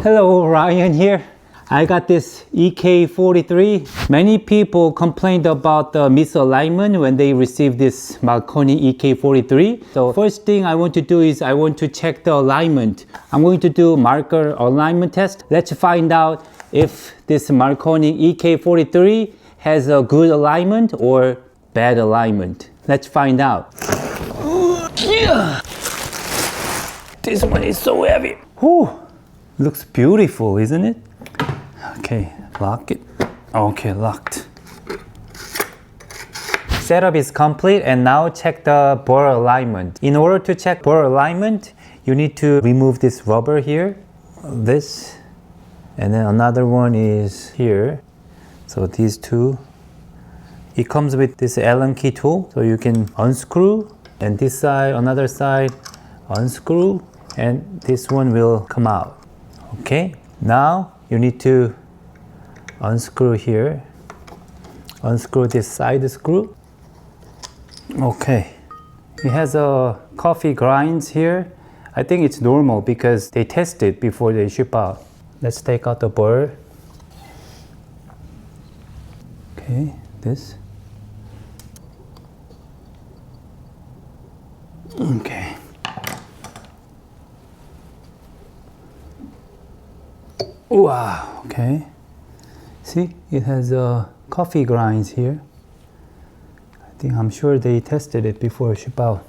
Hello, Ryan here. I got this EK43. Many people complained about the misalignment when they received this Mahlkönig EK43. So first thing I want to do is I want to check the alignment. I'm going to do marker alignment test. Let's find out if this Mahlkönig EK43 has a good alignment or bad alignment. Let's find out. This one is so heavy. Whew. Looks beautiful, isn't it? Okay, lock it. Okay, locked. Setup is complete, and now check the burr alignment. In order to check burr alignment, you need to remove this rubber here, this, and then another one is here. So these two. It comes with this Allen key tool, so you can unscrew, and this side, another side, unscrew, and this one will come out. Okay, now you need to unscrew here, unscrew this side screw. Okay, it has a coffee grinds here. I think it's normal because they test it before they ship out. Let's take out the burr. Okay, this. Okay. Wow, okay. See, it has coffee grinds here. I'm sure they tested it before ship out.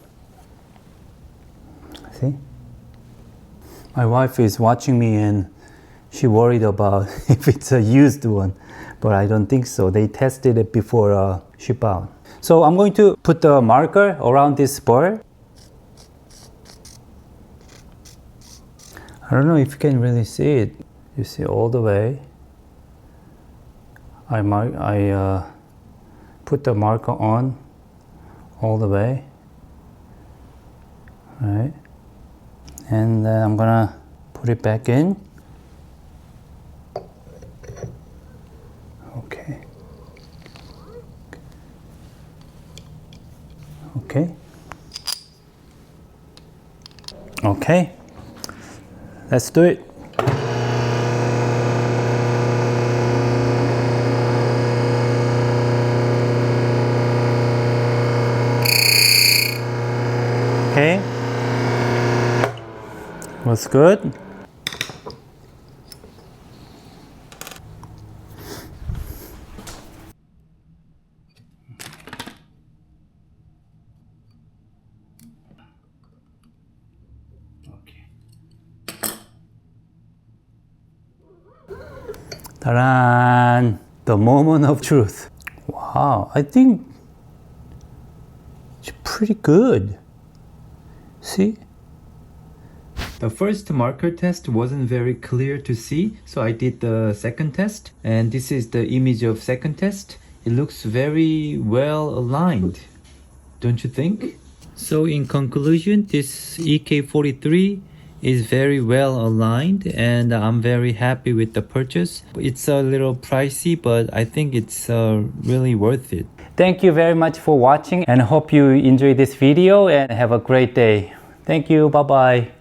See? My wife is watching me and she worried about if it's a used one, but I don't think so. They tested it before ship out. So I'm going to put the marker around this burr. I don't know if you can really see it. You see all the way. I put the marker on all the way. All right. And then I'm gonna put it back in. Okay. Okay. Okay. Let's do it. Okay. Looks good. Ta-da! The moment of truth. Wow, I think it's pretty good. See? The first marker test wasn't very clear to see, so I did the second test, and this is the image of second test. It looks very well aligned, don't you think? So in conclusion, this EK43 is very well aligned, and I'm very happy with the purchase. It's a little pricey, but I think it's really worth it. Thank you very much for watching, and hope you enjoyed this video and have a great day. Thank you. Bye-bye.